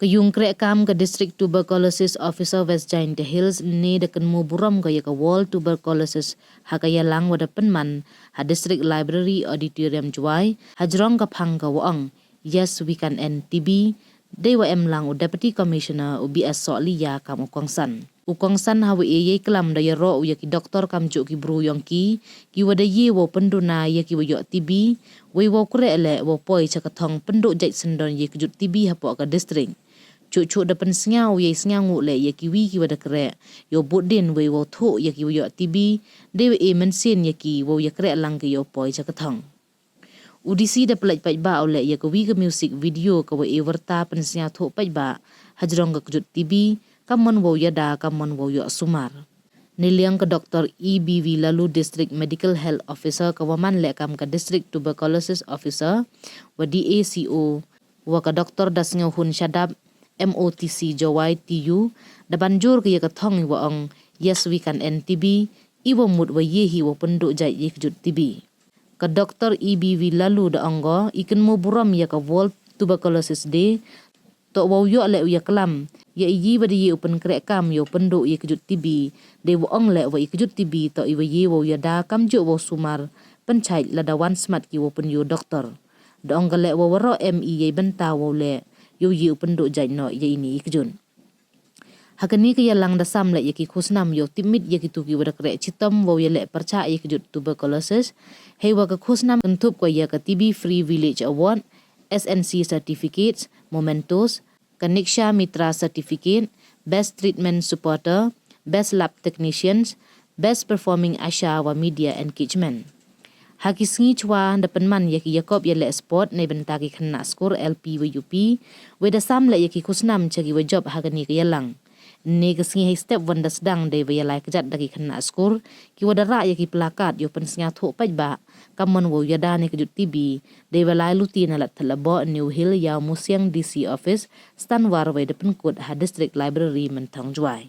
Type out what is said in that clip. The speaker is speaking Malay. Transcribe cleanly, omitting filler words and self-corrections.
Kayung kam ke District Tuberculosis Officer West Giant Hills ni dekan mu buram kaya ke Wall Tuberculosis hakaya lang wada penman ha District Library Auditorium Juai hajrong kapang ka waang Yes We Can End TB Dewa lang u Deputy Commissioner UBS So'liya kam ukongsan. Ukongsan hawa ye kelam daya ro u ki doktor kam juk ki bru yong ki wada ye wo penduna ye ki wo yok TB we wo kure ele wo poi cakatong penduk jait sendon ye kejut TB hapo ka district. Cuk depan sengau ye sengangu le ye kiwi ki wada kere yo budin we wo thu ye ki wo yok TB dewe mensin ye ki wo ye kere lang ki yo poi cakatong. Udisi da pelaj paj ba oleh ye ke music video ke we warta pensnya thu paj ba hajrong ke kejut TB kamon wo yada kamon wo yo sumar. Niliang ke Dr. EBV lalu District Medical Health Officer ke waman le kam ke District Tuberculosis Officer wa DACO wa ke Dr. Dasngau Hun Shadab MOTC Jawai TU da banjur ke ye ke thong wa ong Yes We Can End TB iwo mut wa ye hi wo penduk jai ye kejut TB. Ke Dr. EBV lalu da anggo ikan mu buram ya ke World Tuberculosis Day tok wau yo le ya kelam ya iyi badi ye upen krek kam yo penduk ye kejut TB de wo ong le wa kejut TB tok iwa ye wo ya da kam jo wo sumar pencai ladawan smart ki wo pen yo doktor da anggo le wo waro ME ye benta wo le yo ye penduk jai no ye ini kejun. Hakani ke yalang da sam le yaki khusnam yo timit yaki tuki wada krek citam wo ye le perca ye kejut tuberculosis hei wa ke khusnam kentup ko ya ke TB Free Village Award, SNC Certificates, Mementos, Kaniksha Mitra Certificate, Best Treatment Supporter, Best Lab Technicians, Best Performing Asha wa Media Engagement. Haki sengi chwa depan man yaki Yakob ye le sport ne bentaki kena skor LP wa UP we da sam le yaki khusnam chagi wa job hakani ke yalang. Ni kesengi hai step wanda sedang de we lai kejat daki kena skor ki wada ra yaki pelakat yo pensnya thu paj ba kamon wo yada ne kejut TB de we lai luti na lat thalabo New Hill ya Musiang DC office stanwar we depan kut ha District Library Mentang Juai.